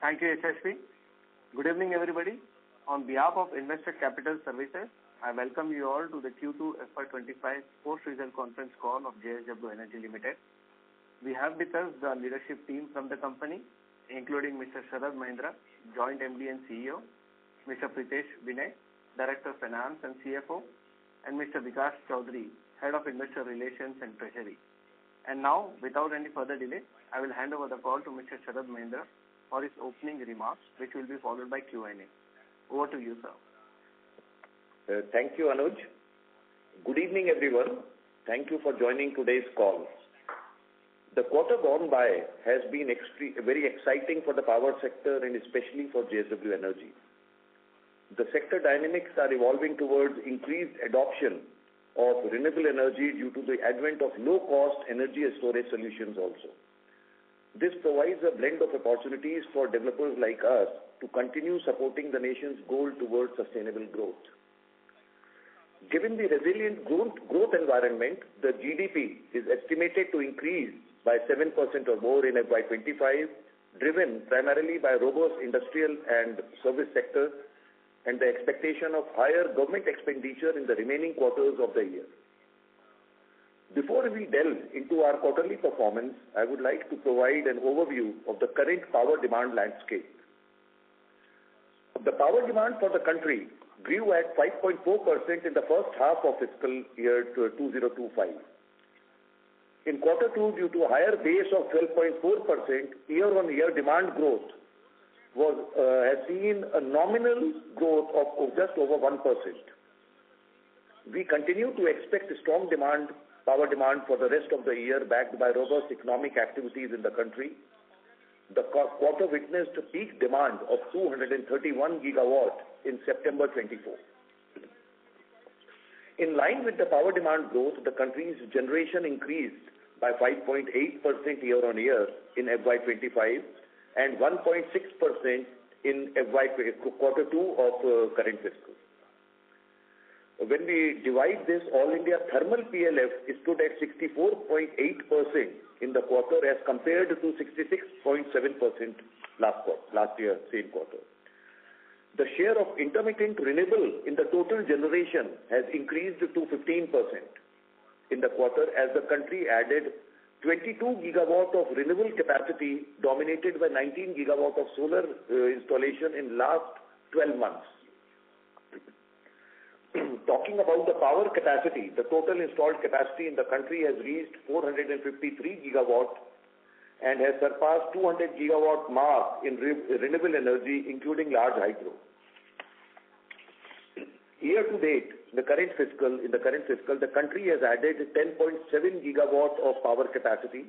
Thank you, HSP. Good evening, everybody. On behalf of Invested Capital Services, I welcome you all to the Q2 FY25 post-result conference call of JSW Energy Limited. We have with us the leadership team from the company, including Mr. Sharad Mahendra, Joint MD and CEO, Mr. Pritesh Vinay, Director of Finance and CFO, and Mr. Vikas Chaudhary, Head of Investor Relations and Treasury. And now, without any further delay, I will hand over the call to Mr. Sharad Mahendra for his opening remarks, which will be followed by Q&A. Over to you, sir. Thank you, Anuj. Good evening, everyone. Thank you for joining today's call. The quarter gone by has been very exciting for the power sector and especially for JSW Energy. The sector dynamics are evolving towards increased adoption of renewable energy due to the advent of low-cost energy storage solutions also. This provides a blend of opportunities for developers like us to continue supporting the nation's goal towards sustainable growth. Given the resilient growth environment, the GDP is estimated to increase by 7% or more in FY25, driven primarily by robust industrial and service sector and the expectation of higher government expenditure in the remaining quarters of the year. Before we delve into our quarterly performance, I would like to provide an overview of the current power demand landscape. The power demand for the country grew at 5.4% in the first half of fiscal year 2025. In quarter two, due to a higher base of 12.4%, year-on-year demand growth has seen a nominal growth of just over 1%. We continue to expect a strong power demand for the rest of the year, backed by robust economic activities in the country. The quarter witnessed a peak demand of 231 gigawatt in September 24. In line with the power demand growth, the country's generation increased by 5.8% year-on-year in FY25 and 1.6% in quarter two of current fiscal. When we divide this, All India Thermal PLF stood at 64.8% in the quarter as compared to 66.7% last year, same quarter. The share of intermittent renewable in the total generation has increased to 15% in the quarter as the country added 22 gigawatt of renewable capacity dominated by 19 gigawatt of solar installation in last 12 months. Talking about the power capacity, the total installed capacity in the country has reached 453 gigawatt and has surpassed 200 gigawatt mark in renewable energy, including large hydro. Year to date, in the current fiscal, the country has added 10.7 gigawatt of power capacity.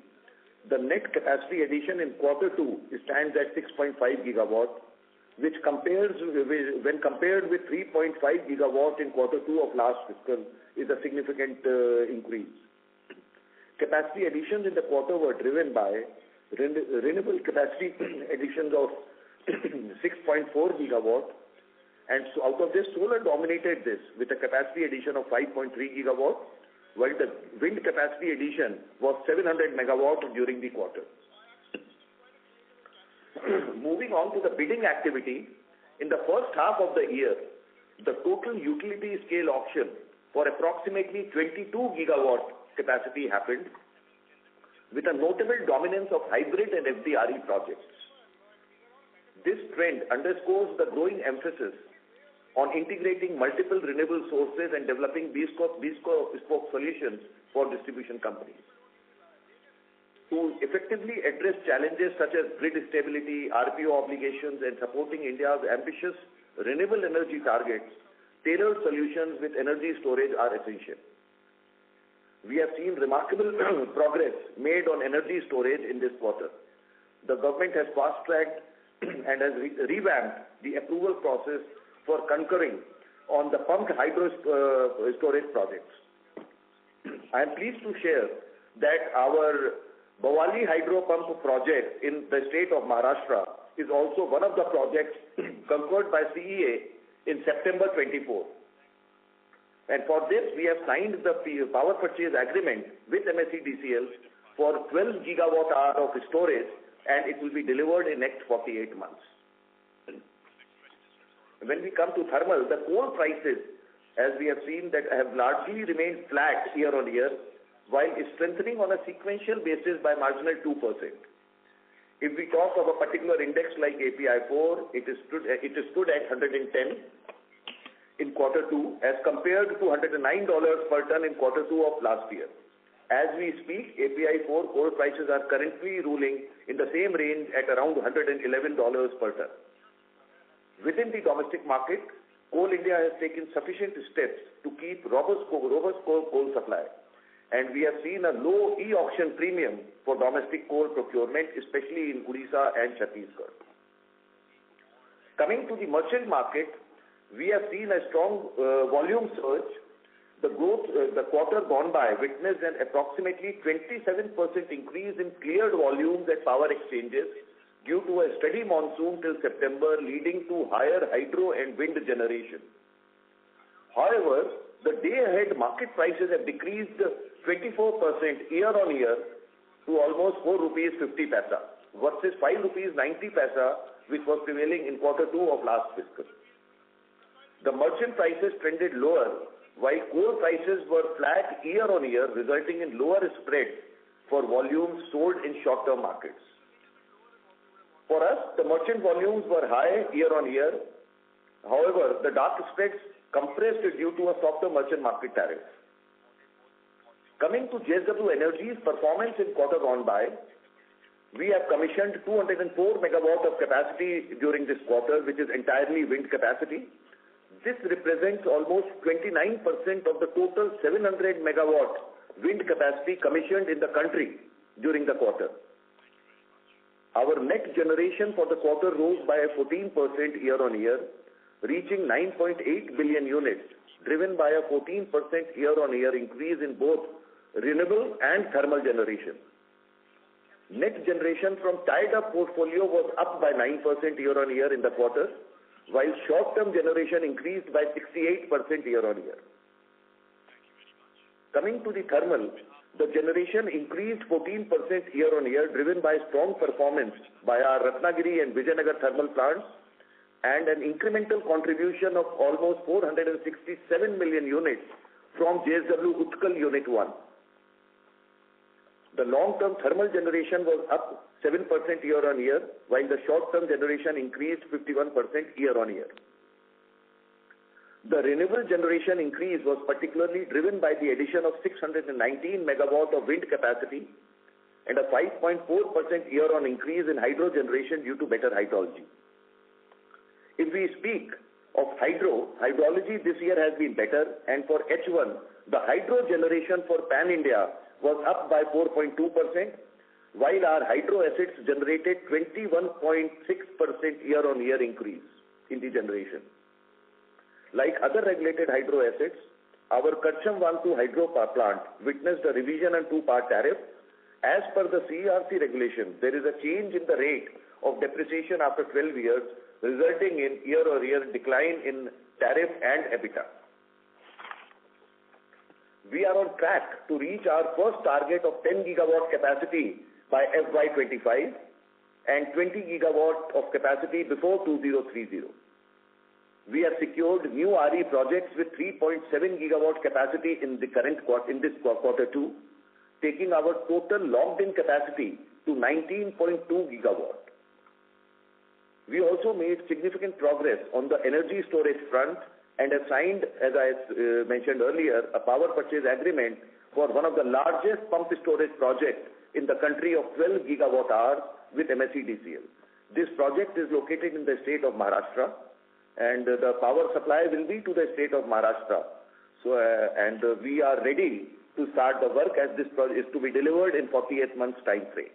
The net capacity addition in quarter two stands at 6.5 gigawatt, which when compared with 3.5 gigawatt in quarter two of last fiscal, is a significant increase. Capacity additions in the quarter were driven by renewable capacity additions of 6.4 gigawatt, and so out of this, solar dominated this with a capacity addition of 5.3 gigawatt, while the wind capacity addition was 700 megawatt during the quarter. Moving on to the bidding activity, in the first half of the year, the total utility scale auction for approximately 22 gigawatt capacity happened, with a notable dominance of hybrid and FDRE projects. This trend underscores the growing emphasis on integrating multiple renewable sources and developing bespoke solutions for distribution companies. To effectively address challenges such as grid stability, RPO obligations, and supporting India's ambitious renewable energy targets, tailored solutions with energy storage are essential. We have seen remarkable progress made on energy storage in this quarter. The government has fast-tracked and has revamped the approval process for concurring on the pumped hydro storage projects. I am pleased to share that our Bawali hydro pump project in the state of Maharashtra is also one of the projects conferred by CEA in September 24. And for this, we have signed the power purchase agreement with MSEDCL for 12 gigawatt hour of storage and it will be delivered in next 48 months. When we come to thermal, the coal prices, as we have seen, that have largely remained flat year on year, while strengthening on a sequential basis by marginal 2%. If we talk of a particular index like API4, it stood at 110 in quarter 2 as compared to $109 per ton in quarter 2 of last year. As we speak, API4 coal prices are currently ruling in the same range at around $111 per ton. Within the domestic market, Coal India has taken sufficient steps to keep robust coal supply, and we have seen a low e-auction premium for domestic coal procurement, especially in Odisha and Chhattisgarh. Coming to the merchant market, we have seen a strong volume surge. The quarter gone by witnessed an approximately 27% increase in cleared volumes at power exchanges due to a steady monsoon till September, leading to higher hydro and wind generation. However, the day-ahead market prices have decreased 24% year-on-year to almost 4 rupees 50 paisa versus 5 rupees 90 paisa, which was prevailing in quarter 2 of last fiscal. The merchant prices trended lower, while coal prices were flat year-on-year, resulting in lower spread for volumes sold in short-term markets. For us, the merchant volumes were high year-on-year. However, the dark spreads compressed due to a softer merchant market tariff. Coming to JSW Energy's performance in quarter gone by, we have commissioned 204 megawatt of capacity during this quarter, which is entirely wind capacity. This represents almost 29% of the total 700 megawatt wind capacity commissioned in the country during the quarter. Our net generation for the quarter rose by 14% year-on-year, reaching 9.8 billion units, driven by a 14% year-on-year increase in both renewable and thermal generation. Net generation from tied-up portfolio was up by 9% year-on-year in the quarter, while short-term generation increased by 68% year-on-year. Coming to the thermal, the generation increased 14% year-on-year, driven by strong performance by our Ratnagiri and Vijayanagar thermal plants and an incremental contribution of almost 467 million units from JSW Utkal Unit 1. The long-term thermal generation was up 7% year-on-year, while the short-term generation increased 51% year-on-year. The renewable generation increase was particularly driven by the addition of 619 megawatt of wind capacity and a 5.4% year-on increase in hydro generation due to better hydrology. If we speak of hydrology this year has been better, and for H1, the hydro generation for Pan-India was up by 4.2%, while our hydro assets generated 21.6% year-on-year increase in the generation. Like other regulated hydro assets, our Karcham 1-2 hydro power plant witnessed a revision and 2-part tariff. As per the CERC regulation, there is a change in the rate of depreciation after 12 years, resulting in year-on-year decline in tariff and EBITDA. We are on track to reach our first target of 10 gigawatt capacity by FY2025 and 20 gigawatt of capacity before 2030. We have secured new RE projects with 3.7 gigawatt capacity in this quarter 2, taking our total locked-in capacity to 19.2 gigawatt. We also made significant progress on the energy storage front and have signed, as I mentioned earlier, a power purchase agreement for one of the largest pump storage projects in the country of 12 gigawatt hours with MSEDCL. This project is located in the state of Maharashtra, and the power supply will be to the state of Maharashtra. And we are ready to start the work as this project is to be delivered in 48 months time frame.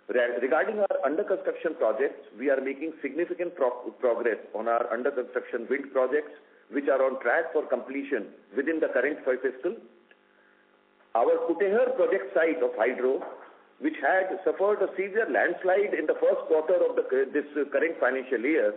Regarding our under construction projects, we are making significant progress on our under construction wind projects, which are on track for completion within the current fiscal. Our Kutehr project site of hydro, which had suffered a severe landslide in the first quarter of this current financial year,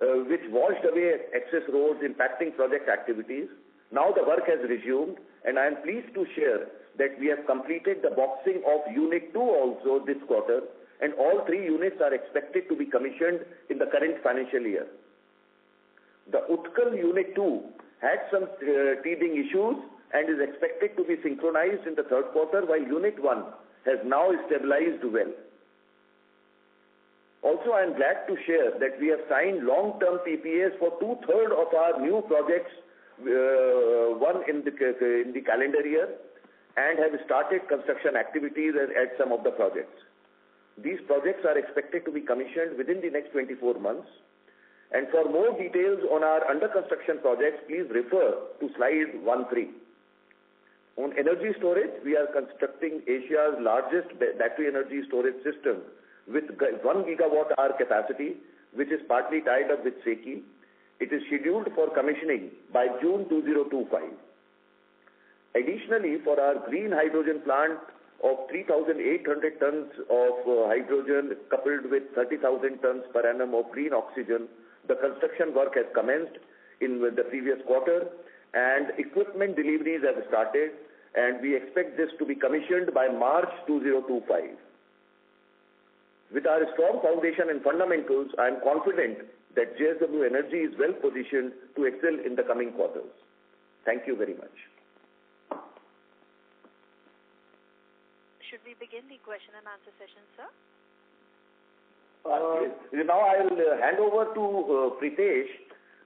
which washed away access roads impacting project activities. Now the work has resumed, and I am pleased to share that we have completed the boxing of Unit 2 also this quarter, and all 3 units are expected to be commissioned in the current financial year. The Utkal Unit 2 had some teething issues and is expected to be synchronized in the third quarter, while Unit 1 has now stabilized well. Also, I am glad to share that we have signed long-term PPAs for 2/3 of our new projects, one in the calendar year, and have started construction activities at some of the projects. These projects are expected to be commissioned within the next 24 months. And for more details on our under construction projects, please refer to slide 13. On energy storage, we are constructing Asia's largest battery energy storage system with 1 gigawatt-hour capacity, which is partly tied up with SECI. It is scheduled for commissioning by June 2025. Additionally, for our green hydrogen plant of 3,800 tons of hydrogen coupled with 30,000 tons per annum of green oxygen, the construction work has commenced in the previous quarter, and equipment deliveries have started, and we expect this to be commissioned by March 2025. With our strong foundation and fundamentals, I am confident that JSW Energy is well positioned to excel in the coming quarters. Thank you very much. Should we begin the question and answer session, sir? Now I will hand over to Pritesh,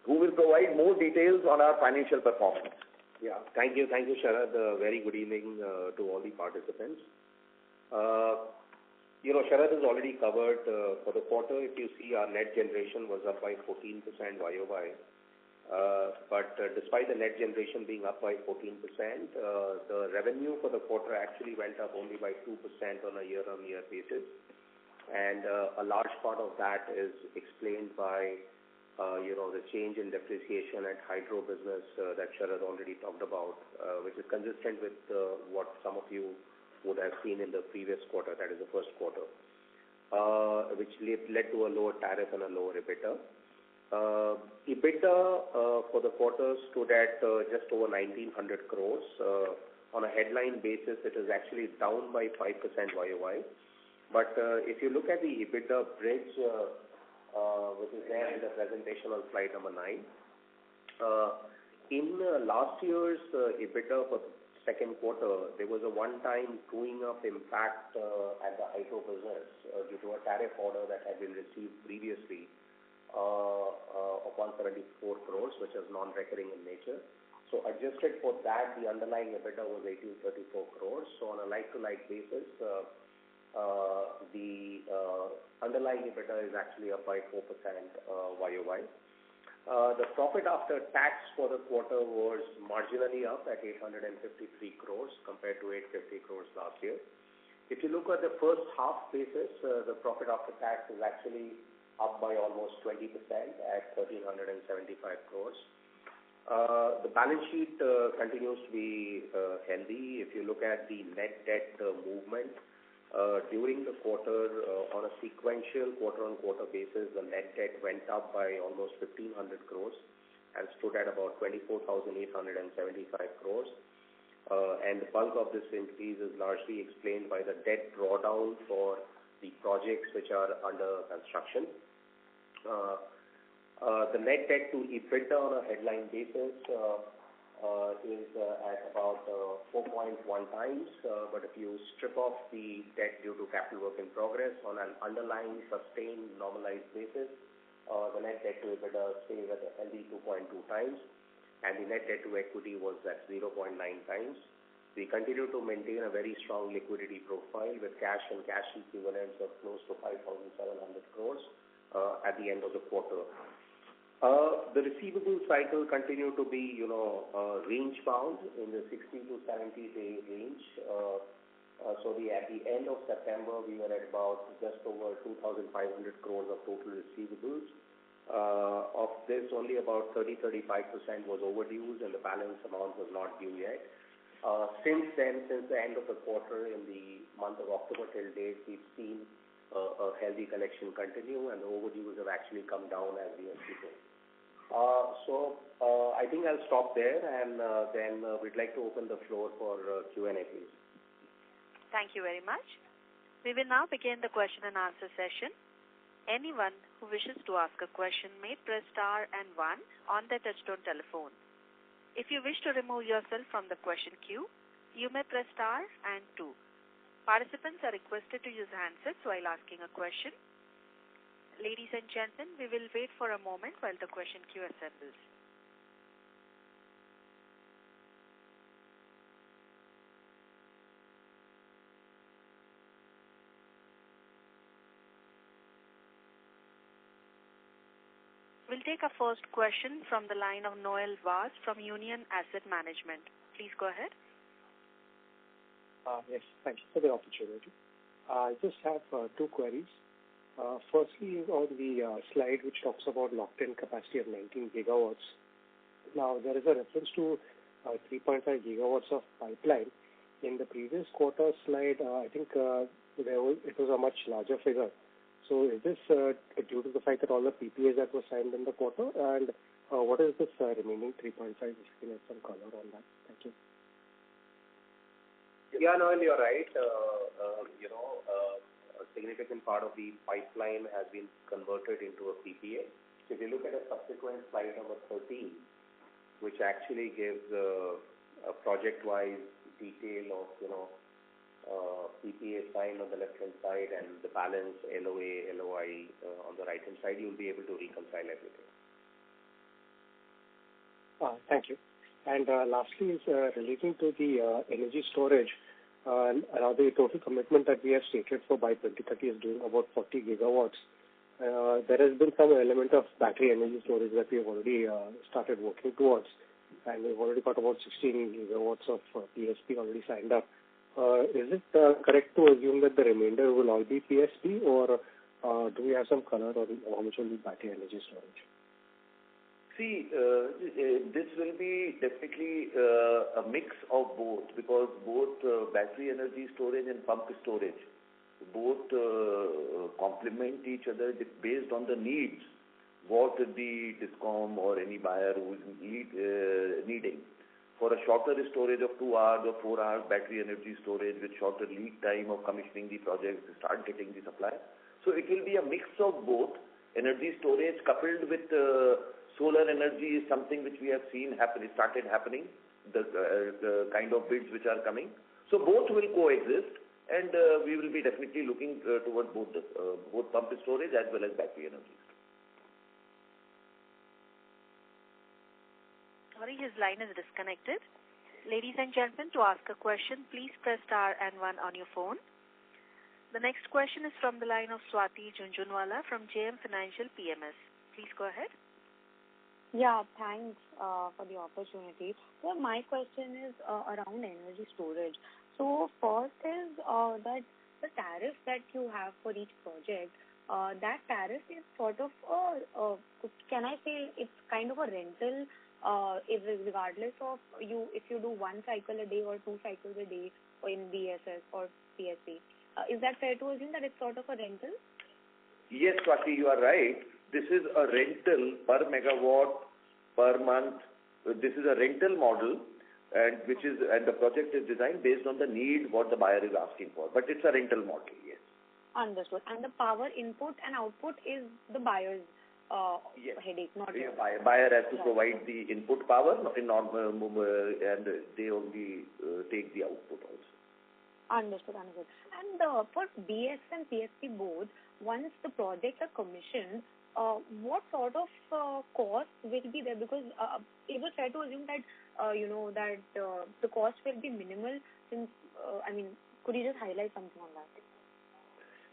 who will provide more details on our financial performance. Yeah, thank you, Sharad. Very good evening to all the participants. Sharad has already covered for the quarter. If you see, our net generation was up by 14% YOY. But despite the net generation being up by 14%, the revenue for the quarter actually went up only by 2% on a year-on-year basis. And a large part of that is explained by, the change in depreciation at hydro business that Sharad already talked about, which is consistent with what some of you would have seen in the previous quarter, that is the first quarter, which led to a lower tariff and a lower EBITDA. EBITDA for the quarter stood at just over 1,900 crores. On a headline basis, it is actually down by 5% YOY. But if you look at the EBITDA bridge, which is there in the presentation on slide number 9, in last year's EBITDA for the second quarter, there was a one-time truing up impact at the hydro business due to a tariff order that had been received previously of 174 crores, which is non-recurring in nature. So adjusted for that, the underlying EBITDA was 1,834 crores. So on a like-to-like basis, the underlying EBITDA is actually up by 4% YOY. The profit after tax for the quarter was marginally up at 853 crores compared to 850 crores last year. If you look at the first half basis, the profit after tax is actually up by almost 20% at 1,375 crores. The balance sheet continues to be healthy. If you look at the net debt movement, during the quarter, on a sequential quarter-on-quarter basis, the net debt went up by almost 1,500 crores and stood at about 24,875 crores. And the bulk of this increase is largely explained by the debt drawdown for the projects which are under construction. The net debt to EBITDA on a headline basis is at about 4.1 times, but if you strip off the debt due to capital work in progress on an underlying sustained normalized basis, the net debt to EBITDA stays at a healthy 2.2 times, and the net debt to equity was at 0.9 times. We continue to maintain a very strong liquidity profile with cash and cash equivalents of close to 5,700 crores at the end of the quarter. The receivable cycle continued to be, range bound in the 60 to 70 day range. So at the end of September, we were at about just over 2,500 crores of total receivables. Of this, only about 30-35% was overdue, and the balance amount was not due yet. Since then, since the end of the quarter, in the month of October till date, we've seen a healthy collection continue, and the overdues have actually come down as we are speaking. I think I'll stop there, and then we'd like to open the floor for Q&A, please. Thank you very much. We will now begin the question and answer session. Anyone who wishes to ask a question may press star and 1 on their touchtone telephone. If you wish to remove yourself from the question queue, you may press star and 2. Participants are requested to use handsets while asking a question. Ladies and gentlemen, we will wait for a moment while the question queue assembles. We'll take a first question from the line of Noel Vaz from Union Asset Management. Please go ahead. Yes, thank you for the opportunity. I just have two queries. Firstly, on the slide which talks about locked-in capacity of 19 gigawatts. Now, there is a reference to 3.5 gigawatts of pipeline. In the previous quarter slide, I think it was a much larger figure. So is this due to the fact that all the PPAs that were signed in the quarter? And what is this remaining 3.5? If you can add some color on that. Thank you. Yeah, Noel, you're right. A significant part of the pipeline has been converted into a PPA. So if you look at a subsequent slide number 13, which actually gives a project-wise detail of, PPA signed on the left-hand side and the balance LOA, LOI on the right-hand side, you'll be able to reconcile everything. Thank you. And lastly, is relating to the energy storage. Now the total commitment that we have stated for by 2030 is doing about 40 gigawatts. There has been some element of battery energy storage that we have already started working towards, and we've already got about 16 gigawatts of PSP already signed up. Is it correct to assume that the remainder will all be PSP, or do we have some color on how much will be battery energy storage? See, this will be definitely a mix of both, because both battery energy storage and pump storage, both complement each other based on the needs, what the DISCOM or any buyer who is needing. For a shorter storage of 2 hours or 4 hours, battery energy storage with shorter lead time of commissioning the project to start getting the supply. So it will be a mix of both. Energy storage coupled with solar energy is something which we have seen started happening, the kind of bids which are coming. So both will coexist, and we will be definitely looking towards both pump storage as well as battery energy. Sorry, his line is disconnected. Ladies and gentlemen, to ask a question, please press star and 1 on your phone. The next question is from the line of Swati Junjunwala from JM Financial PMS. Please go ahead. Yeah, thanks for the opportunity. So my question is around energy storage. So first is that the tariff that you have for each project, that tariff is sort of, can I say it's kind of a rental, regardless of if you do 1 cycle a day or 2 cycles a day in BSS or PSP. Is that fair to assume that it's sort of a rental? Yes, Swati, you are right. This is a rental per megawatt per month. This is a rental model, and the project is designed based on the need what the buyer is asking for. But it's a rental model, yes. Understood. And the power input and output is the buyer's yes. headache, not yours. yours. Buyer has to provide the input power, and they only take the output also. Understood. And for BS and PSP both, once the projects are commissioned, what sort of cost will be there? Because it was fair to assume that the cost will be minimal. Since could you just highlight something on that?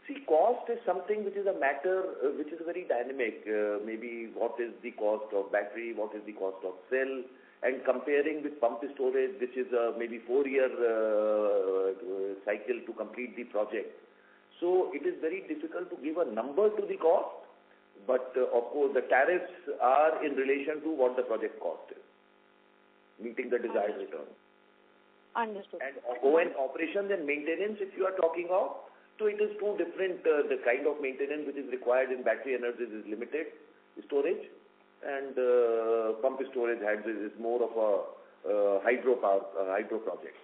See, cost is something which is a matter which is very dynamic. Maybe what is the cost of battery, what is the cost of cell, and comparing with pump storage, which is a maybe 4-year cycle to complete the project. So it is very difficult to give a number to the cost, but of course the tariffs are in relation to what the project cost is, meeting the desired return. Understood. And operations and maintenance, if you are talking of, so it is two different, the kind of maintenance which is required in battery energy is limited storage, and pump storage is more of a hydro project.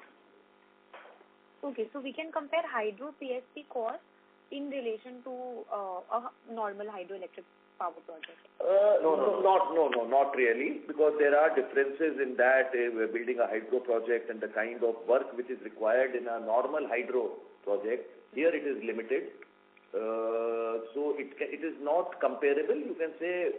Okay, so we can compare hydro PSP cost in relation to a normal hydroelectric power project. Not really, because there are differences in that we're building a hydro project and the kind of work which is required in a normal hydro project. Here it is limited, so it is not comparable. You can say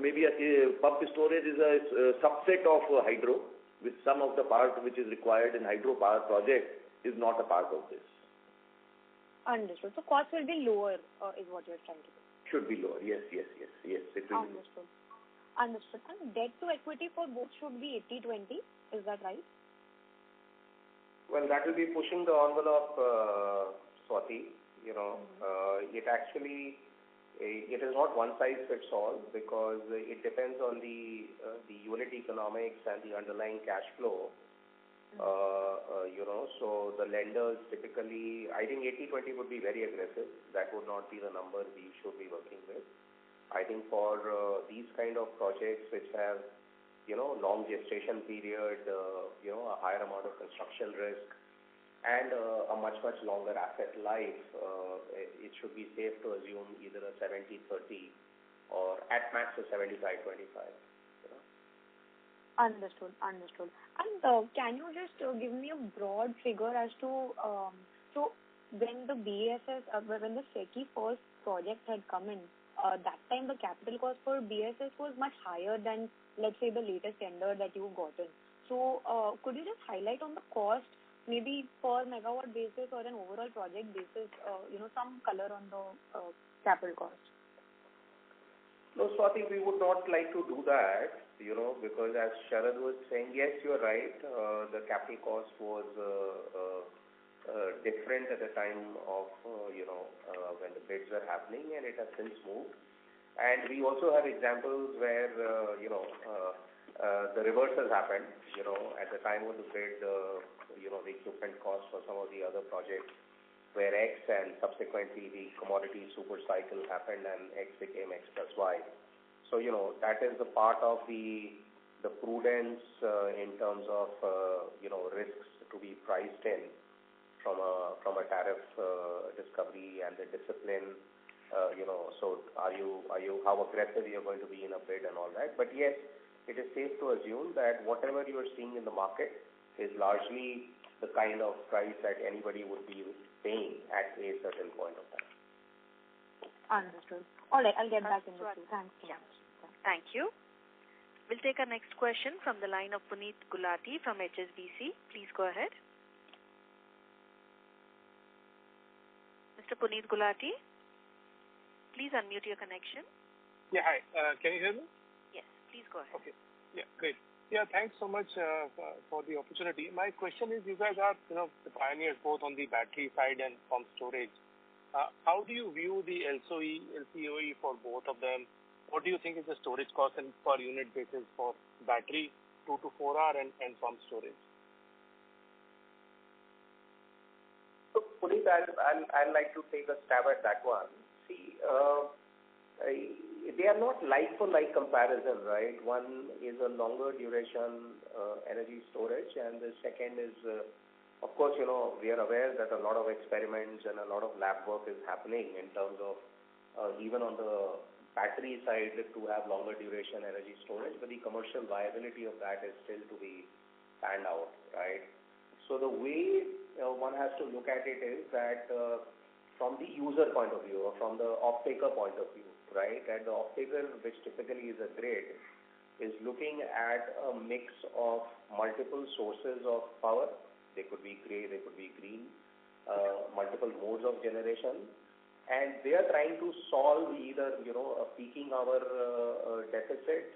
maybe a pump storage is a subset of hydro, with some of the part which is required in hydro power project is not a part of this. Understood. So cost will be lower, is what you're trying to say. Should be lower. Yes. It will. Understood. And debt to equity for both should be 80-20. Is that right? Well, that will be pushing the envelope, Swati. It is not one size fits all, because it depends on the unit economics and the underlying cash flow. So the lenders typically, I think 80-20 would be very aggressive. That would not be the number we should be working with. I think for these kind of projects which have, long gestation period, a higher amount of construction risk, and a much longer asset life, it should be safe to assume either a 70-30 or at max a 75-25. Understood. And can you just give me a broad figure as to so when the BSS, when the SECI first project had come in, that time the capital cost for BSS was much higher than, let's say, the latest tender that you've gotten. So could you just highlight on the cost, maybe per megawatt basis or an overall project basis, some color on the capital cost? No, Swati, we would not like to do that, because as Sharad was saying, yes, you're right, the capital cost was different at the time of, when the bids were happening, and it has since moved. And we also have examples where, the reverse has happened. At the time of the bid, the equipment cost for some of the other projects were X, and subsequently the commodity super cycle happened and X became X plus Y. So, that is a part of the prudence in terms of, risks to be priced in from a tariff discovery and the discipline. So how aggressive you're going to be in a bid and all that. But yes, it is safe to assume that whatever you are seeing in the market is largely the kind of price that anybody would be paying at a certain point of time. Understood. All right, I'll get back in the queue. Thanks. Yeah. Thank you. We'll take our next question from the line of Puneet Gulati from HSBC. Please go ahead. Mr. Puneet Gulati, please unmute your connection. Yeah, hi. Can you hear me? Yes, please go ahead. Okay. Yeah, great. Yeah, thanks so much for the opportunity. My question is, you guys are, the pioneers both on the battery side and pump storage. How do you view the LCOE, LCOE for both of them? What do you think is the storage cost and per unit basis for battery 2 to 4 hour and pump storage? So, Puneet, I'd like to take a stab at that one. See, they are not like-for-like comparison, right? One is a longer duration energy storage, and the second is, of course, we are aware that a lot of experiments and a lot of lab work is happening in terms of even on the battery side to have longer duration energy storage, but the commercial viability of that is still to be panned out, right? So the way one has to look at it is that from the user point of view or from the off-taker point of view, right? And the off-taker, which typically is a grid, is looking at a mix of multiple sources of power. They could be gray, they could be green, multiple modes of generation. And they are trying to solve either, a peaking hour deficit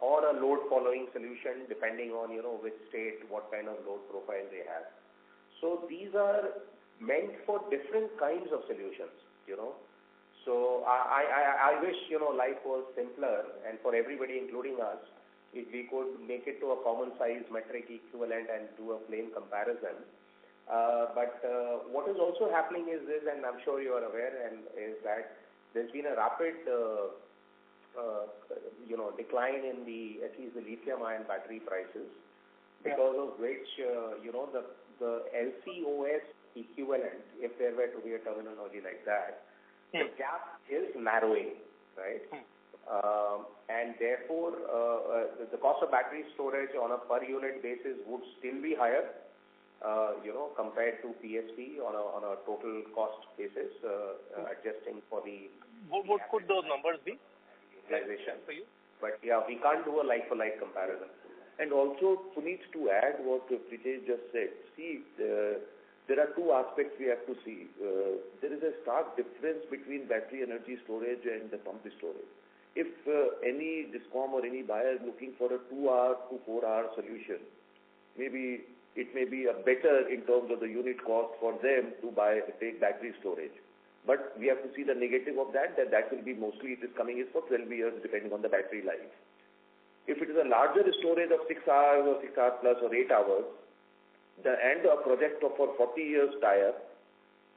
or a load following solution depending on, which state, what kind of load profile they have. So these are meant for different kinds of solutions, So I wish, life was simpler, and for everybody, including us, if we could make it to a common size metric equivalent and do a plain comparison. But what is also happening is this, and I'm sure you are aware, and is that there's been a rapid, decline in at least the lithium-ion battery prices, because of which, the LCOS equivalent, if there were to be a terminology like that, the gap is narrowing, right? And therefore, the cost of battery storage on a per unit basis would still be higher, compared to PSP on a total cost basis, adjusting for the... What could those numbers be? Utilization for you. But yeah, we can't do a like-for-like comparison. And also, Puneet, to add what Pritesh just said, see, there are two aspects we have to see. There is a stark difference between battery energy storage and the pumped storage. If any DISCOM or any buyer is looking for a 2-hour to 4-hour solution, maybe it may be a better in terms of the unit cost for them to take battery storage. But we have to see the negative of that will be mostly, it is coming is for 12 years depending on the battery life. If it is a larger storage of 6 hours or 6 hours plus or 8 hours, and a project for 40 years tie-up,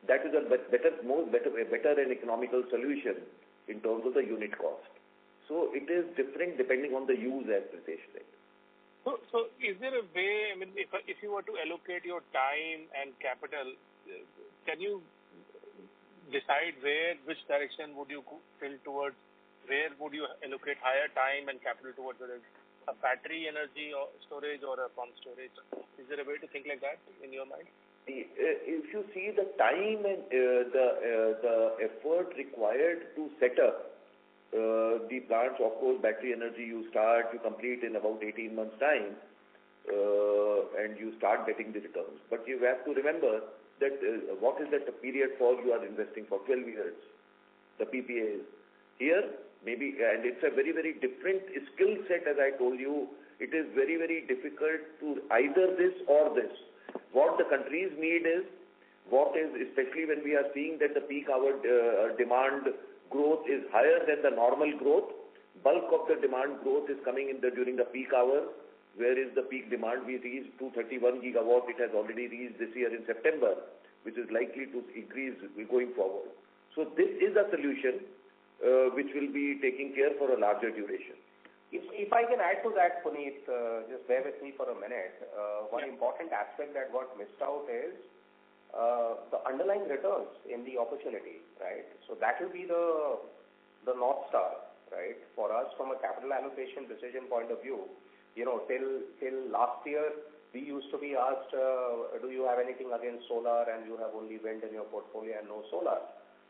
that is a better and economical solution in terms of the unit cost. So it is different depending on the use, as Pritesh said. So is there a way, if you were to allocate your time and capital, can you decide which direction would you tilt towards? Where would you allocate higher time and capital towards, whether it's a battery energy or storage or a pump storage? Is there a way to think like that in your mind? If you see the time and the effort required to set up the plants, of course, battery energy you complete in about 18 months' time, and you start getting the returns. But you have to remember that what is that period for you are investing for 12 years, the PPAs. Here, maybe, and it's a very, very different skill set, as I told you. It is very, very difficult to either this or this. What the countries need is, especially when we are seeing that the peak hour demand growth is higher than the normal growth. Bulk of the demand growth is coming during the peak hours. Where is the peak demand? We reached 231 gigawatt. It has already reached this year in September, which is likely to increase going forward. So this is a solution which will be taking care for a larger duration. If I can add to that, Puneet, just bear with me for a minute. One important aspect that got missed out is the underlying returns in the opportunity, right? So that will be the North Star, right? For us, from a capital allocation decision point of view, till last year, we used to be asked, do you have anything against solar, and you have only wind in your portfolio and no solar?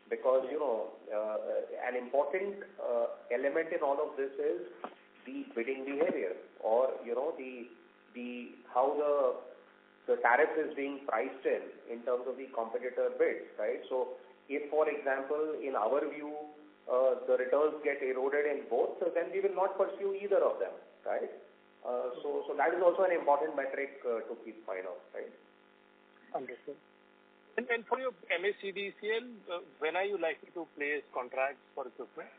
Because, an important element in all of this is the bidding behavior, or, how the tariff is being priced in terms of the competitor bids, right? So if, for example, in our view, the returns get eroded in both, then we will not pursue either of them, right? So that is also an important metric to keep mind of, right? Understood. And for your MSCDCL, when are you likely to place contracts for equipment?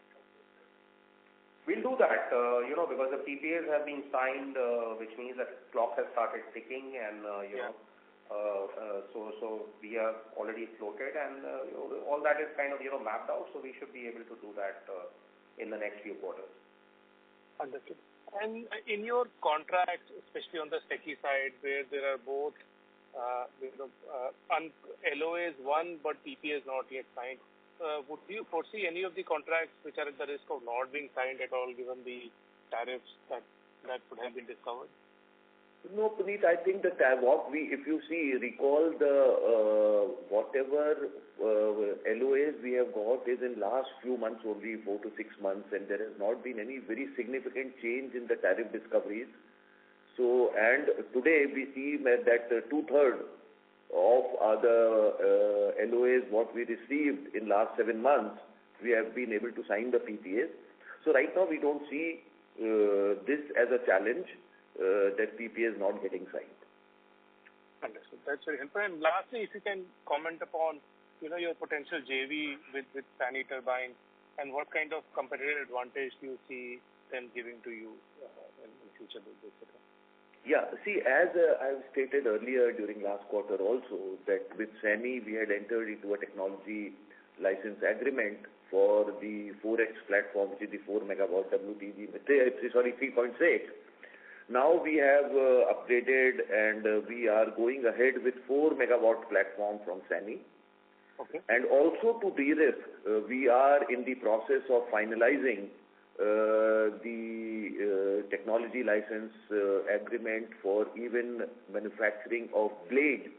We'll do that, because the PPAs have been signed, which means that clock has started ticking, and so we are already floated, and all that is kind of mapped out. So we should be able to do that in the next few quarters. Understood. And in your contracts, especially on the SECI side, where there are both LOAs won but PPAs not yet signed, would you foresee any of the contracts which are at the risk of not being signed at all, given the tariffs that would have been discovered? No, Puneet, I think that if you recall the whatever LOAs we have got is in last few months only, 4 to 6 months, and there has not been any very significant change in the tariff discoveries. So, and today we see that 2/3 of the LOAs what we received in last 7 months, we have been able to sign the PPAs. So right now we don't see this as a challenge, that PPA is not getting signed. Understood. That's very helpful. And lastly, if you can comment upon, your potential JV with Sany Turbine, and what kind of competitive advantage do you see them giving to you in future business, etc.? Yeah, see, as I've stated earlier during last quarter also, that with Sany we had entered into a technology license agreement for the 4X platform, which is the 4 megawatt WTG, 3.6. Now we have upgraded and we are going ahead with 4 megawatt platform from SANY. Okay. And also to de-risk, we are in the process of finalizing the technology license agreement for even manufacturing of blade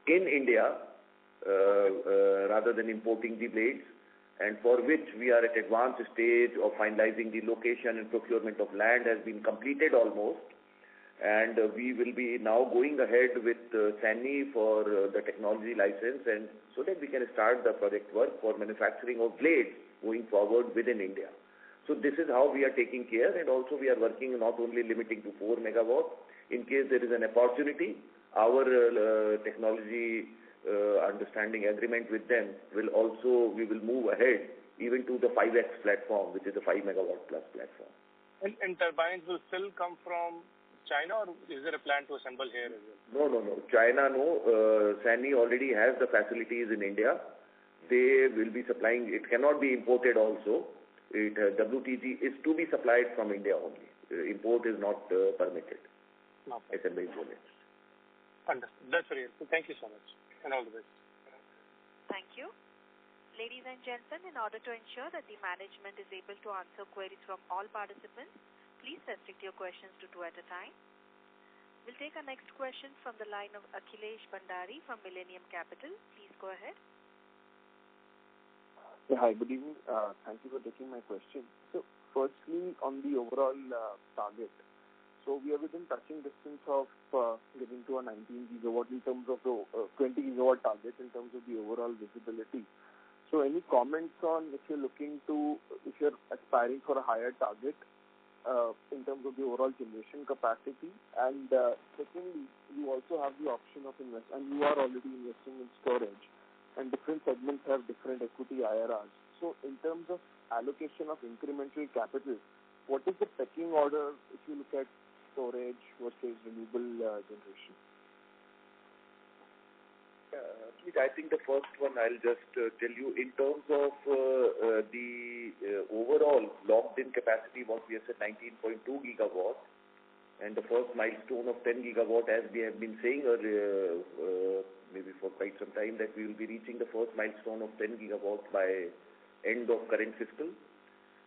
in India rather than importing the blades, and for which we are at advanced stage of finalizing the location, and procurement of land has been completed almost, and we will be now going ahead with SANY for the technology license, and so that we can start the project work for manufacturing of blades going forward within India. So this is how we are taking care, and also we are working not only limiting to 4 megawatt. In case there is an opportunity, our technology understanding agreement with them will also, we will move ahead even to the 5X platform, which is a 5 megawatt plus platform. And turbines will still come from China, or is there a plan to assemble here as well? No. China, no. SANY already has the facilities in India. They will be supplying. It cannot be imported also. WTG is to be supplied from India only. Import is not permitted. Okay. Assembled units. Understood. That's very helpful. Thank you so much, and all the best. Thank you. Ladies and gentlemen, in order to ensure that the management is able to answer queries from all participants, please restrict your questions to 2 at a time. We'll take our next question from the line of Akhilesh Bhandari from Millennium Capital. Please go ahead. Yeah, hi, good evening. Thank you for taking my question. So, firstly, on the overall target, so we are within touching distance of getting to a 19 gigawatt in terms of the 20 gigawatt target in terms of the overall visibility. So, any comments on if you're aspiring for a higher target in terms of the overall generation capacity? And secondly, you also have the option of invest, and you are already investing in storage, and different segments have different equity IRRs. So in terms of allocation of incremental capital, what is the pecking order if you look at storage versus renewable generation? I think the first one I'll just tell you in terms of the overall locked-in capacity, what we have said 19.2 gigawatt, and the first milestone of 10 gigawatt, as we have been saying earlier, maybe for quite some time, that we will be reaching the first milestone of 10 gigawatt by end of current fiscal.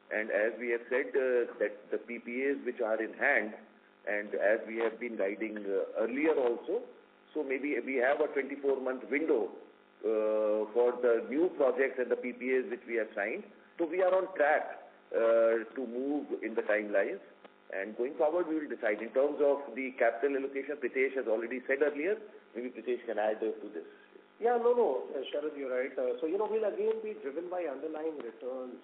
And as we have said, that the PPAs which are in hand, and as we have been guiding earlier also, so maybe we have a 24-month window for the new projects and the PPAs which we have signed. So we are on track to move in the timelines. And going forward, we will decide. In terms of the capital allocation, Pritesh has already said earlier. Maybe Pritesh can add to this. Yeah, no, Sharad, you're right. So, we'll again be driven by underlying returns,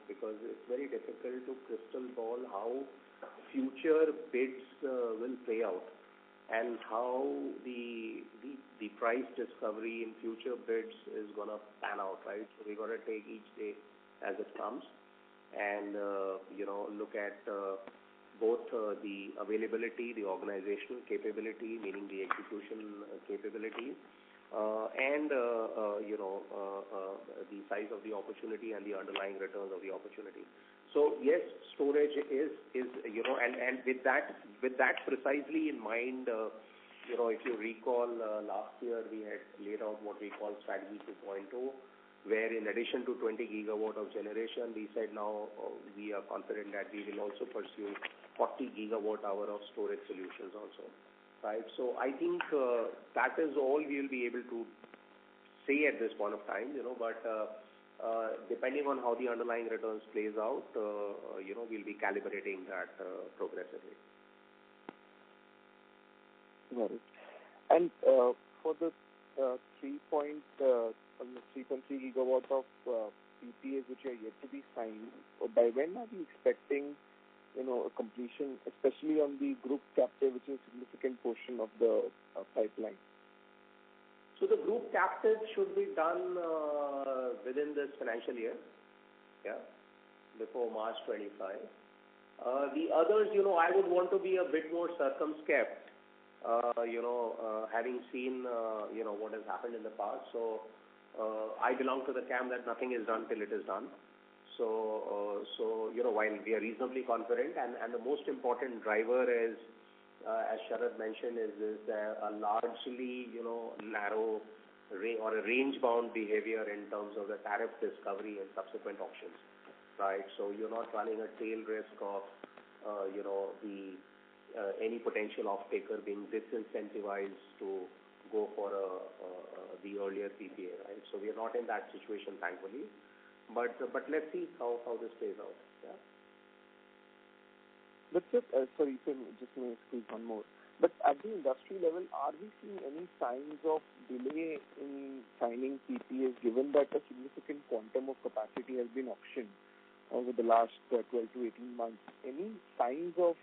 because it's very difficult to crystal ball how future bids will play out and how the price discovery in future bids is going to pan out, right? So we got to take each day as it comes and, look at both the availability, the organizational capability, meaning the execution capability, and the size of the opportunity and the underlying returns of the opportunity. So yes, storage is and with that precisely in mind, if you recall, last year we had laid out what we call strategy 2.0, where in addition to 20 gigawatt of generation, we said now we are confident that we will also pursue 40 gigawatt hour of storage solutions also, right? So I think that is all we will be able to say at this point of time, but depending on how the underlying returns plays out, we'll be calibrating that progressively. Got it. And for the 3.3 gigawatt of PPAs which are yet to be signed, by when are we expecting, a completion, especially on the group captive, which is a significant portion of the pipeline? So the group captive should be done within this financial year, before March 25. The others, I would want to be a bit more circumspect, having seen, what has happened in the past. So I belong to the camp that nothing is done till it is done. So while we are reasonably confident, and the most important driver is, as Sharad mentioned, is a largely, narrow or a range-bound behavior in terms of the tariff discovery and subsequent auctions, right? So you're not running a tail risk of, any potential off-taker being disincentivized to go for the earlier PPA, right? So we are not in that situation, thankfully. But let's see how this plays out. Yeah. But just sorry, just may squeeze one more. But at the industry level, are we seeing any signs of delay in signing PPAs, given that a significant quantum of capacity has been auctioned over the last 12 to 18 months? Any signs of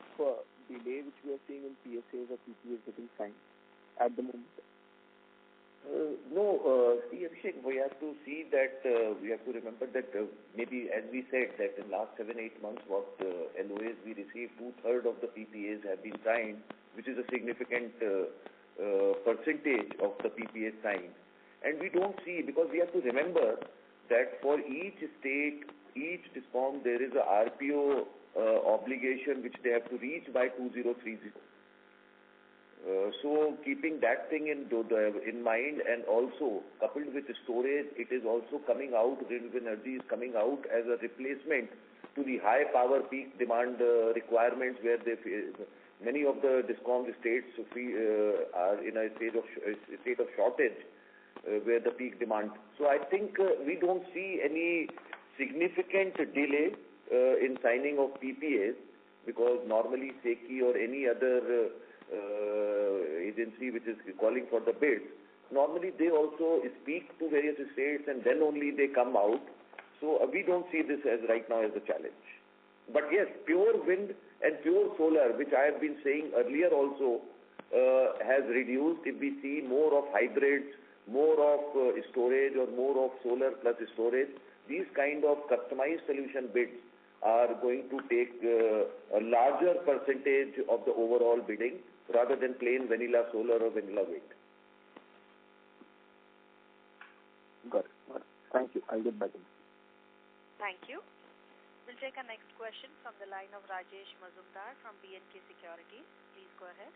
delay which we are seeing in PSAs or PPAs getting signed at the moment? No, see, Abhishek, we have to see that, we have to remember that maybe, as we said, that in the last 7-8 months, what LOAs we received, 2/3 of the PPAs have been signed, which is a significant percentage of the PPAs signed. And we don't see, because we have to remember that for each state, each DISCOM, there is a RPO obligation which they have to reach by 2030. So keeping that thing in mind, and also coupled with the storage, it is also coming out, renewable energy is coming out as a replacement to the high power peak demand requirements, where many of the DISCOM states are in a state of shortage where the peak demand. So I think we don't see any significant delay in signing of PPAs, because normally SECI or any other agency which is calling for the bids, normally they also speak to various states and then only they come out. So we don't see this as right now as a challenge. But yes, pure wind and pure solar, which I have been saying earlier also, has reduced. If we see more of hybrids, more of storage, or more of solar plus storage, these kind of customized solution bids are going to take a larger percentage of the overall bidding, rather than plain vanilla solar or vanilla wind. Got it. Thank you. I'll get back in. Thank you. We'll take our next question from the line of Rajesh Mazumdar from B&K Securities. Please go ahead.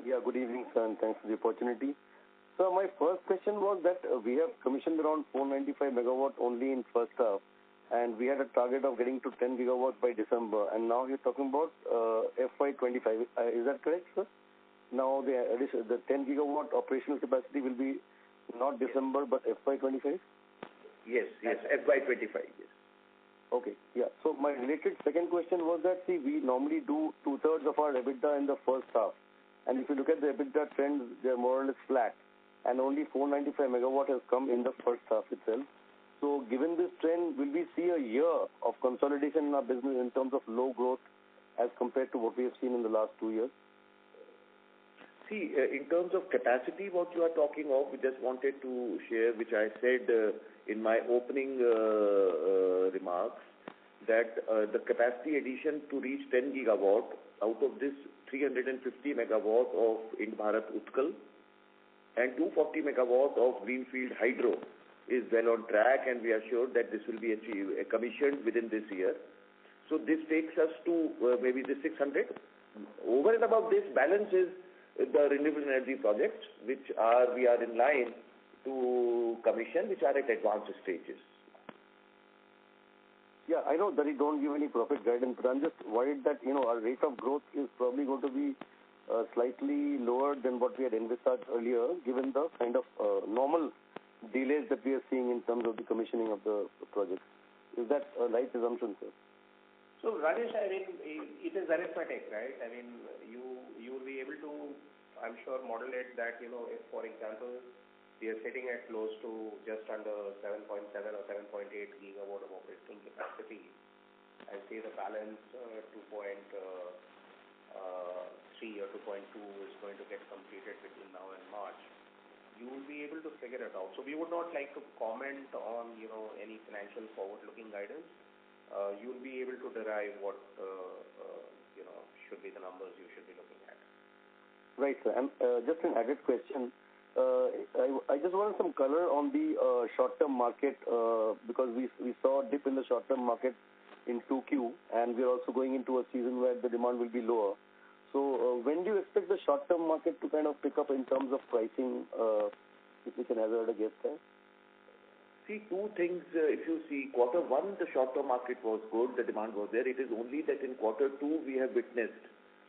Yeah, good evening, sir, and thanks for the opportunity. So my first question was that we have commissioned around 495 megawatt only in first half, and we had a target of getting to 10 gigawatt by December, and now you're talking about FY25. Is that correct, sir? Now the 10 gigawatt operational capacity will be not December but FY25? Yes, FY25, yes. Okay, yeah. So my related second question was that, see, we normally do 2/3 of our EBITDA in the first half, and if you look at the EBITDA trends, they're more or less flat, and only 495 megawatt has come in the first half itself. So given this trend, will we see a year of consolidation in our business in terms of low growth as compared to what we have seen in the last 2 years? See, in terms of capacity, what you are talking of, we just wanted to share, which I said in my opening remarks, that the capacity addition to reach 10 gigawatt, out of this 350 megawatt of Ind-Bharat Utkal and 240 megawatt of Greenfield Hydro is well on track, and we are sure that this will be commissioned within this year. So this takes us to maybe the 600. Over and above this, balance is the renewable energy projects, which we are in line to commission, which are at advanced stages. Yeah, I know that you don't give any profit guidance, but I'm just worried that, our rate of growth is probably going to be slightly lower than what we had envisaged earlier, given the kind of normal delays that we are seeing in terms of the commissioning of the projects. Is that a right assumption, sir? So, Rajesh, I mean, it is arithmetic, right? I mean, you will be able to, I'm sure, model it that, if, for example, we are sitting at close to just under 7.7 or 7.8 gigawatt of operating capacity, and say the balance 2.3 or 2.2 is going to get completed between now and March, you will be able to figure it out. So we would not like to comment on, any financial forward-looking guidance. You will be able to derive what, should be the numbers you should be looking at. Right, sir. And just an added question. I just wanted some color on the short-term market because we saw a dip in the short-term market in 2Q, and we're also going into a season where the demand will be lower. So when do you expect the short-term market to kind of pick up in terms of pricing, if we can hazard a guess there? See, two things. If you see quarter one, the short-term market was good, the demand was there. It is only that in quarter two we have witnessed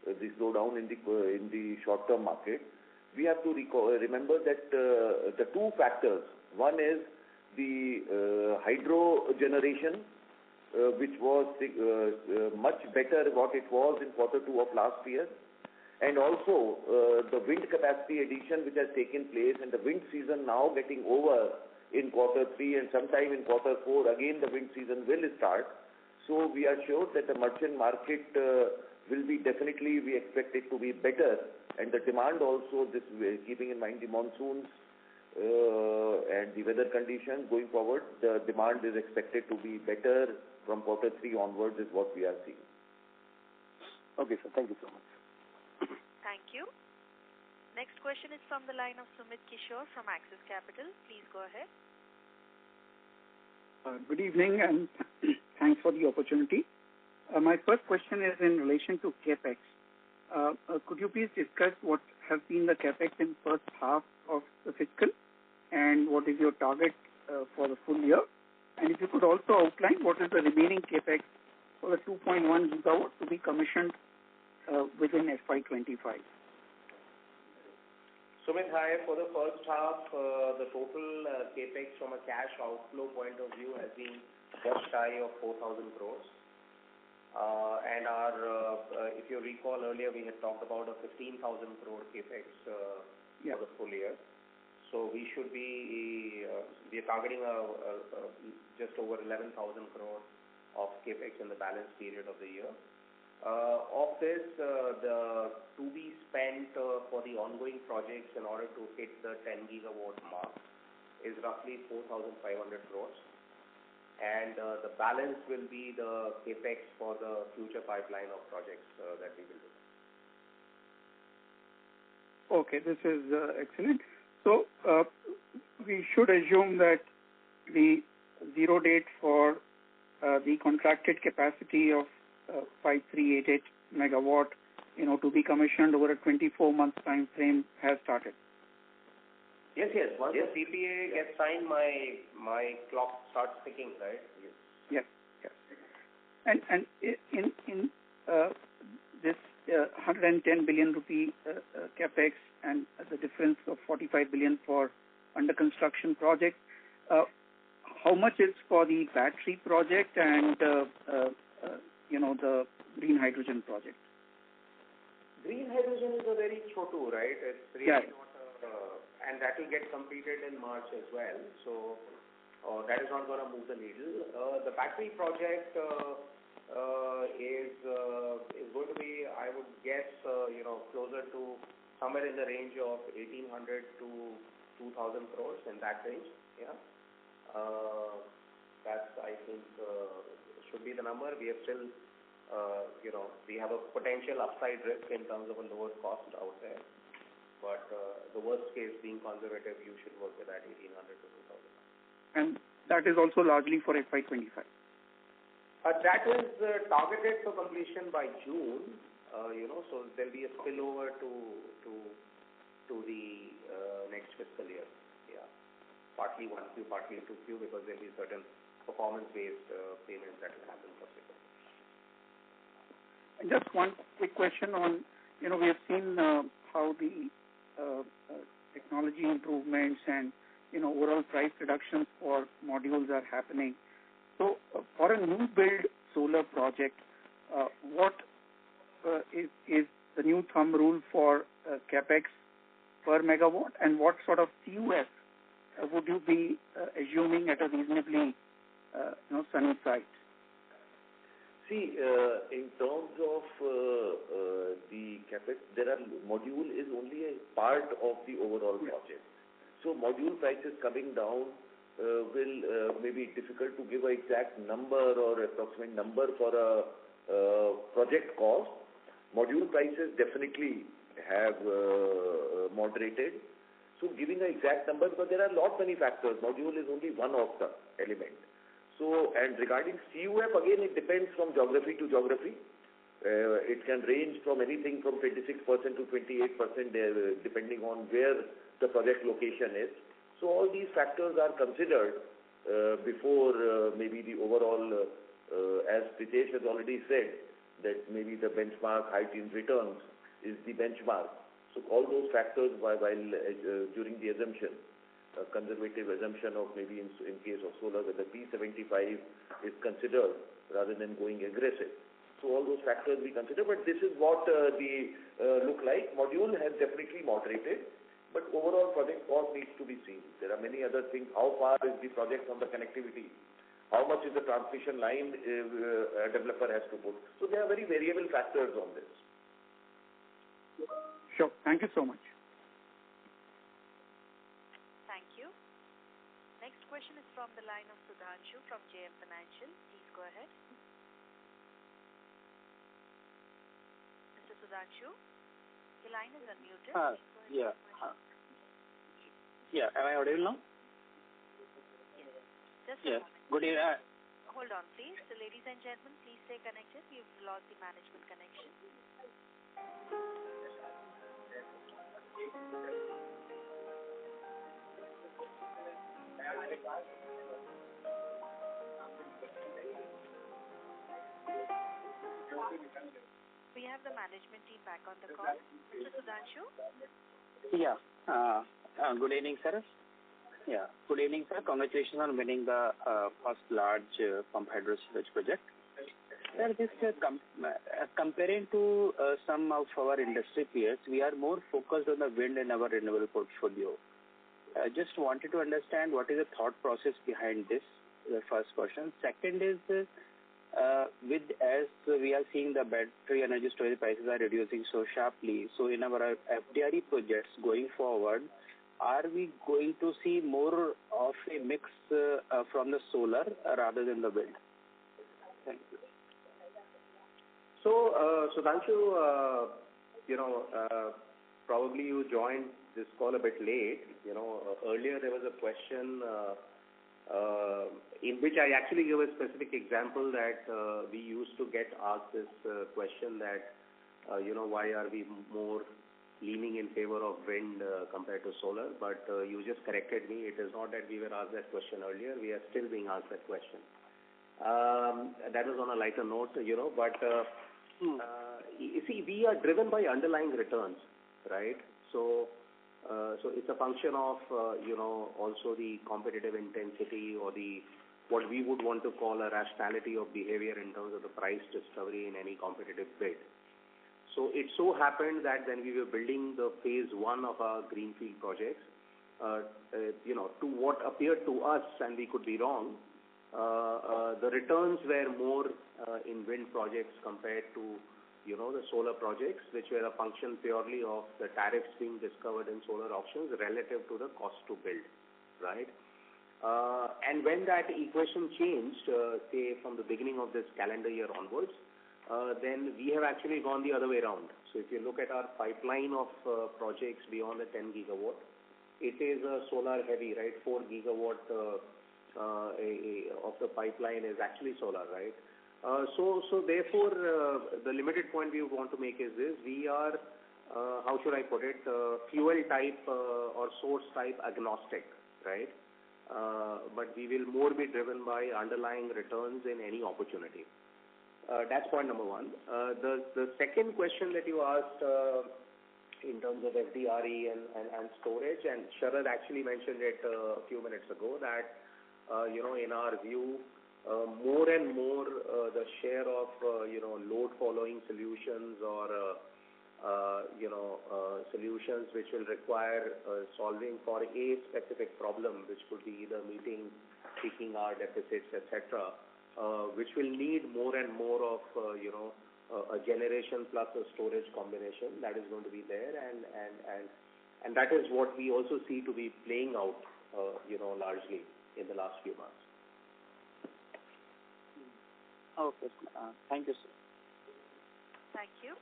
the slowdown in the short-term market. We have to remember that the two factors. One is the hydro generation, which was much better what it was in quarter two of last year, and also the wind capacity addition which has taken place, and the wind season now getting over in quarter three, and sometime in quarter four again the wind season will start. So we are sure that the merchant market will be definitely, we expect it to be better, and the demand also, this keeping in mind the monsoons and the weather conditions going forward, the demand is expected to be better from quarter three onwards is what we are seeing. Okay, sir. Thank you so much. Thank you. Next question is from the line of Sumit Kishore from Axis Capital. Please go ahead. Good evening and thanks for the opportunity. My first question is in relation to CAPEX. Could you please discuss what has been the CAPEX in first half of the fiscal and what is your target for the full year? And if you could also outline what is the remaining CAPEX for the 2.1 gigawatt to be commissioned within FY25. Sumit, hi. For the first half, the total CAPEX from a cash outflow point of view has been just shy of 4,000 crores. And if you recall earlier, we had talked about a 15,000 crore CAPEX for the full year. So we should be, we are targeting just over 11,000 crore of CAPEX in the balance period of the year. Of this, the to be spent for the ongoing projects in order to hit the 10 gigawatt mark is roughly 4,500 crores. And the balance will be the CAPEX for the future pipeline of projects that we will do. Okay, this is excellent. So we should assume that the zero date for the contracted capacity of 5388 megawatt, to be commissioned over a 24-month time frame has started. Yes. Once the PPA gets signed, my clock starts ticking, right? Yes. And in this 110 billion rupee capex and the difference of 45 billion for under construction projects, how much is for the battery project and the green hydrogen project? Green hydrogen is a very chotu, right? It's really not and that will get completed in March as well. So that is not going to move the needle. The battery project is going to be, I would guess, closer to somewhere in the range of 1,800 to 2,000 crores, in that range. Yeah. That's, I think, should be the number. We have still, we have a potential upside risk in terms of a lower cost out there. But the worst case being conservative, you should work with that 1,800 to 2,000. And that is also largely for FY25? That is targeted for completion by June, so there will be a spillover to the next fiscal year. Yeah. Partly 1Q, partly 2Q, because there will be certain performance-based payments that will happen subsequently. And just one quick question on, we have seen how the technology improvements and overall price reductions for modules are happening. So for a new build solar project, what is the new thumb rule for capex per megawatt, and what sort of CUF would you be assuming at a reasonably sunny site? See, in terms of the capex, module is only a part of the overall project. So module prices coming down will maybe difficult to give an exact number or approximate number for a project cost. Module prices definitely have moderated. So giving an exact number, because there are many factors. Module is only one of the element. So, and regarding CUF, again, it depends from geography to geography. It can range from anything from 26% to 28%, depending on where the project location is. So all these factors are considered before maybe the overall, as Pritesh has already said, that maybe the benchmark high teens returns is the benchmark. So all those factors while during the assumption, conservative assumption of maybe in case of solar, whether P75 is considered rather than going aggressive. So all those factors we consider, but this is what the look like. Module has definitely moderated, but overall project cost needs to be seen. There are many other things. How far is the project from the connectivity? How much is the transmission line a developer has to put? So there are very variable factors on this. Sure. Thank you so much. Thank you. Next question is from the line of Sudhanshu from JM Financial. Please go ahead. Mr. Sudhanshu, your line is unmuted. Yeah. Yeah. Am I audible now? Yes. Just a moment. Good evening. Hold on, please. So, ladies and gentlemen, please stay connected. You've lost the management connection. We have the management team back on the call. Mr. Sudhanshu? Yeah. Good evening, sir. Yeah. Good evening, sir. Congratulations on winning the first large pump hydro storage project. Sir, this comparing to some of our industry peers, we are more focused on the wind and our renewable portfolio. I just wanted to understand what is the thought process behind this, the first question. Second is, as we are seeing the battery energy storage prices are reducing so sharply, so in our FDRE projects going forward, are we going to see more of a mix from the solar rather than the wind? Thank you. So, Sudhanshu, probably you joined this call a bit late. Earlier there was a question in which I actually gave a specific example that we used to get asked this question that, why are we more leaning in favor of wind compared to solar? But you just corrected me. It is not that we were asked that question earlier. We are still being asked that question. That was on a lighter note, but you see, we are driven by underlying returns, right? So it's a function of, also the competitive intensity or what we would want to call a rationality of behavior in terms of the price discovery in any competitive bid. So it so happened that when we were building the phase 1 of our greenfield projects, to what appeared to us, and we could be wrong, the returns were more in wind projects compared to, the solar projects, which were a function purely of the tariffs being discovered in solar auctions relative to the cost to build, right? And when that equation changed, say from the beginning of this calendar year onwards, then we have actually gone the other way around. So if you look at our pipeline of projects beyond the 10 gigawatt, it is solar heavy, right? 4 gigawatt of the pipeline is actually solar, right? So therefore, the limited point we want to make is this: we are, how should I put it, fuel type or source type agnostic, right? But we will more be driven by underlying returns in any opportunity. That's point number one. The second question that you asked in terms of FDRE and storage, and Sharad actually mentioned it a few minutes ago, that in our view, more and more the share of load following solutions or solutions which will require solving for a specific problem, which could be either meeting peaking hour deficits, etc., which will need more and more of a generation plus a storage combination that is going to be there, and that is what we also see to be playing out largely in the last few months. Okay. Thank you, sir. Thank you.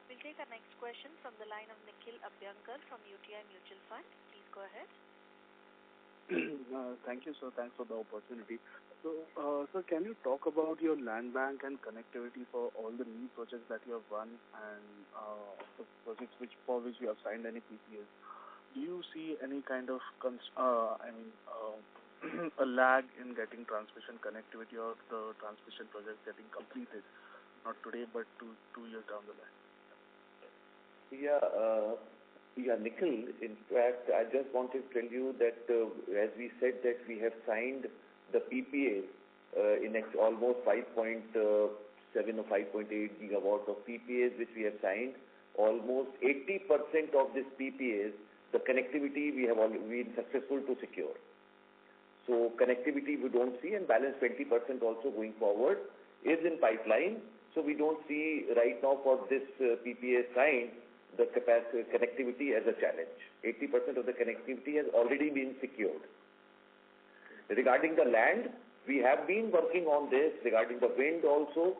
We'll take our next question from the line of Nikhil Abhyankar from UTI Mutual Fund. Please go ahead. Thank you, sir. Thanks for the opportunity. So, sir, can you talk about your land bank and connectivity for all the new projects that you have won and the projects for which you have signed any PPAs? Do you see any kind of a lag in getting transmission connectivity or the transmission projects getting completed? Not today, but two years down the line. Yeah, Nikhil. In fact, I just wanted to tell you that as we said that we have signed the PPA in almost 5.7 or 5.8 gigawatts of PPAs which we have signed. Almost 80% of this PPAs, the connectivity we have been successful to secure. So connectivity we don't see, and balance 20% also going forward is in pipeline. So we don't see right now for this PPA signed the connectivity as a challenge. 80% of the connectivity has already been secured. Regarding the land, we have been working on this. Regarding the wind also,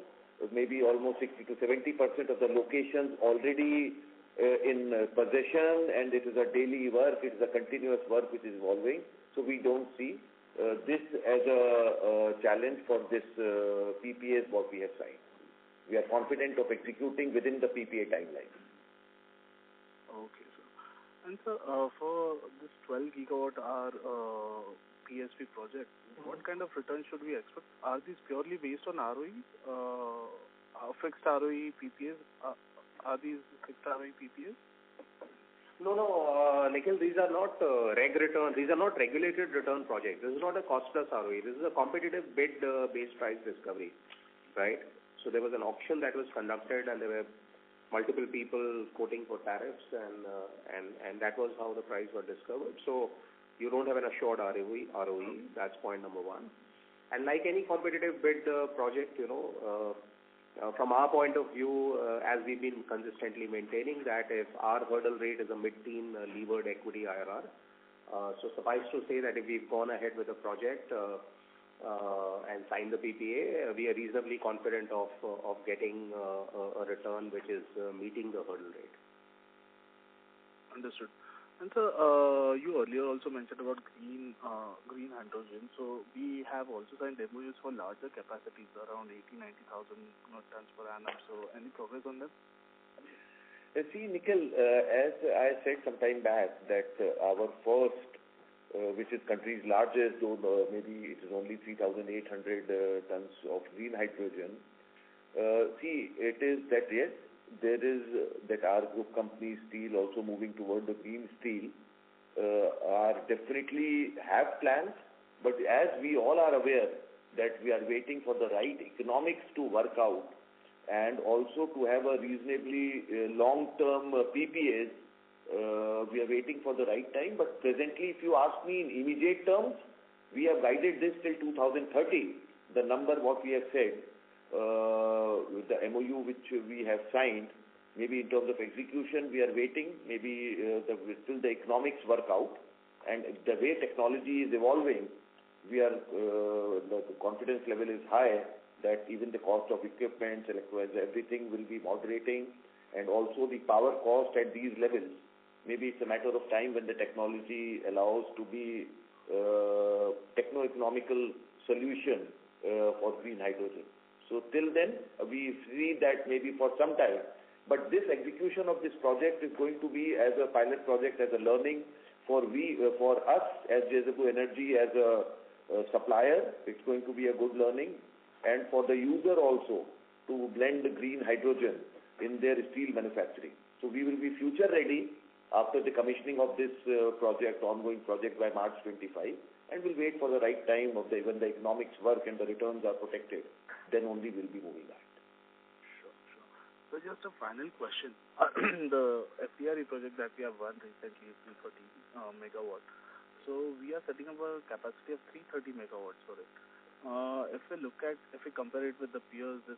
maybe almost 60 to 70% of the locations already in possession, and it is a daily work. It is a continuous work which is evolving. So we don't see this as a challenge for this PPAs what we have signed. We are confident of executing within the PPA timeline. Okay, sir. And sir, for this 12 gigawatt hour PSP project, what kind of return should we expect? Are these purely based on ROE, fixed ROE PPAs? Are these fixed ROE PPAs? No, Nikhil, these are not reg return. These are not regulated return projects. This is not a cost plus ROE. This is a competitive bid based price discovery, right? So there was an auction that was conducted, and there were multiple people quoting for tariffs, and that was how the price was discovered. So you don't have an assured ROE. That's point number one. And like any competitive bid project, from our point of view, as we've been consistently maintaining that if our hurdle rate is a mid-teen levered equity IRR, so suffice to say that if we've gone ahead with a project and signed the PPA, we are reasonably confident of getting a return which is meeting the hurdle rate. Understood. And sir, you earlier also mentioned about green hydrogen. So we have also signed MOUs for larger capacities, around 80,000-90,000 tons per annum. So any progress on that? See, Nikhil, as I said some time back that our first, which is country's largest, though maybe it is only 3,800 tons of green hydrogen. See, it is that yes, there is that our group company steel also moving toward the green steel are definitely have plans, but as we all are aware that we are waiting for the right economics to work out and also to have a reasonably long-term PPAs, we are waiting for the right time. But presently, if you ask me in immediate terms, we have guided this till 2030. The number what we have said, with the MOU which we have signed, maybe in terms of execution, we are waiting. Maybe till the economics work out, and the way technology is evolving, we are the confidence level is high that even the cost of equipment, electrolyzer, everything will be moderating, and also the power cost at these levels. Maybe it's a matter of time when the technology allows to be techno-economical solution for green hydrogen. So till then, we see that maybe for some time. But this execution of this project is going to be as a pilot project, as a learning for us as JSW Energy, as a supplier. It's going to be a good learning, and for the user also to blend the green hydrogen in their steel manufacturing. So we will be future ready after the commissioning of this ongoing project by March 25, and we'll wait for the right time of when the economics work and the returns are protected. Then only we'll be moving ahead. Sure. So just a final question. The FDRE project that we have won recently is 330 megawatt. So we are setting up a capacity of 330 megawatts for it. If we compare it with the peers, this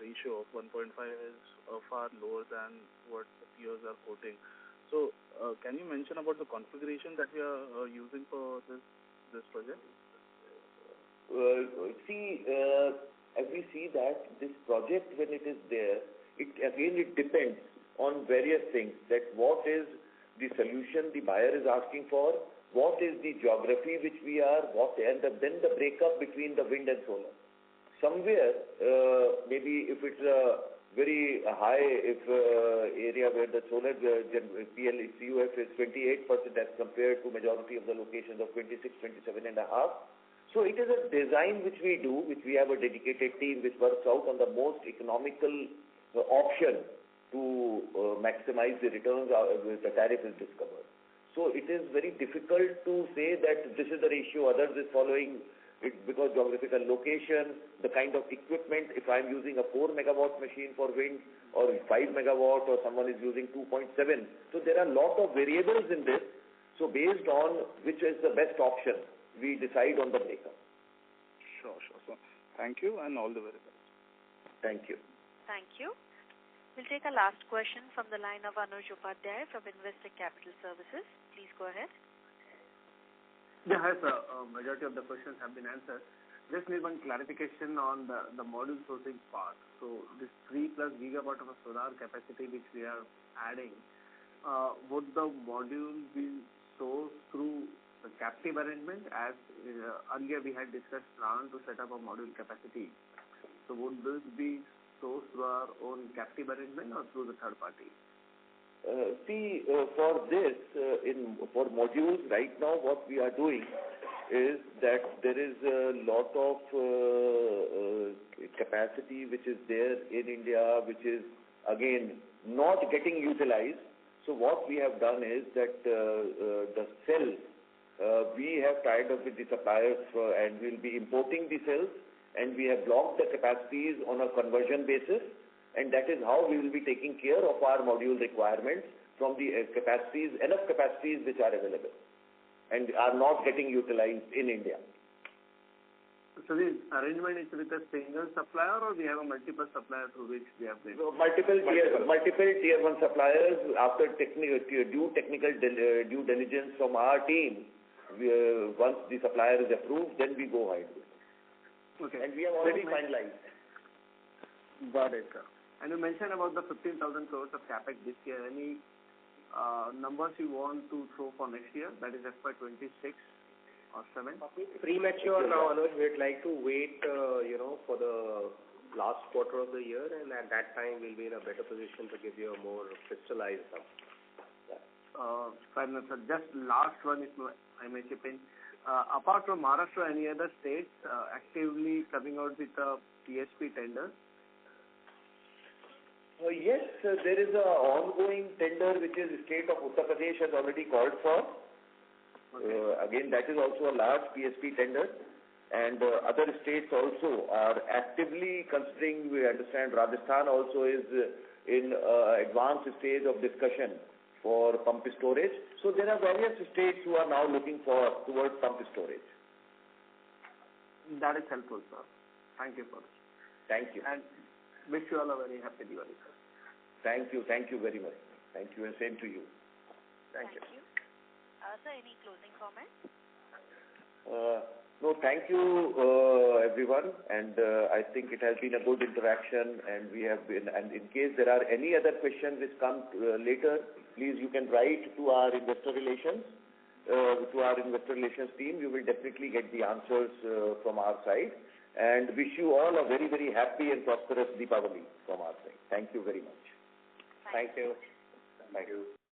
ratio of 1.5 is far lower than what the peers are quoting. So can you mention about the configuration that we are using for this project? As we see that this project, when it is there, it depends on various things, that what is the solution the buyer is asking for, what is the geography which we are, and then the breakup between the wind and solar. Somewhere, maybe if it's a very high area where the solar CUF is 28% as compared to majority of the locations of 26, 27.5. So it is a design which we do, which we have a dedicated team which works out on the most economical option to maximize the returns the tariff is discovered. So it is very difficult to say that this is the ratio, others is following it, because geographical location, the kind of equipment, if I'm using a 4 megawatt machine for wind or 5 megawatt or someone is using 2.7. So there are a lot of variables in this. So based on which is the best option, we decide on the breakup. Sure. So thank you and all the very best. Thank you. Thank you. We'll take a last question from the line of Anuj Upadhyay from Investec Capital Services. Please go ahead. Yeah, hi sir. Majority of the questions have been answered. Just need one clarification on the module sourcing part. So this 3+ gigawatt of a solar capacity which we are adding, would the module be sourced through the captive arrangement, as earlier we had discussed plan to set up a module capacity? So would this be sourced through our own captive arrangement or through the third party? For this, for modules right now, what we are doing is that there is a lot of capacity which is there in India, which is again not getting utilized. So what we have done is that the cells, we have tied up with the suppliers and we'll be importing the cells, and we have blocked the capacities on a conversion basis, and that is how we will be taking care of our module requirements from the capacities, enough capacities which are available and are not getting utilized in India. So the arrangement is with a single supplier, or we have a multiple supplier through which we have been? Multiple tier 1 suppliers. After due diligence from our team, once the supplier is approved, then we go ahead with it. Okay. And we have already finalized. Got it, sir. And you mentioned about the 15,000 crores of capex this year. Any numbers you want to throw for next year, that is FY26 or 7? Premature now, Anuj. We'd like to wait, for the last quarter of the year, and at that time we'll be in a better position to give you a more crystallized number. Fine, sir. Just last one, if I may chip in. Apart from Maharashtra, any other states actively coming out with a PSP tender? Yes, there is an ongoing tender which is the state of Uttar Pradesh has already called for. Okay. Again, that is also a large PSP tender, and other states also are actively considering. We understand Rajasthan also is in advanced stage of discussion for pump storage. So there are various states who are now looking towards pump storage. That is helpful, sir. Thank you for this. Thank you. And wish you all a very happy Diwali, sir. Thank you very much. Thank you, and same to you. Thank you. Sir, any closing comments? No, thank you, everyone, and I think it has been a good interaction, and we have been. And in case there are any other questions which come later, please you can write to our investor relations team. You will definitely get the answers from our side, and wish you all a very, very happy and prosperous Deepavali from our side. Thank you very much. Thank you.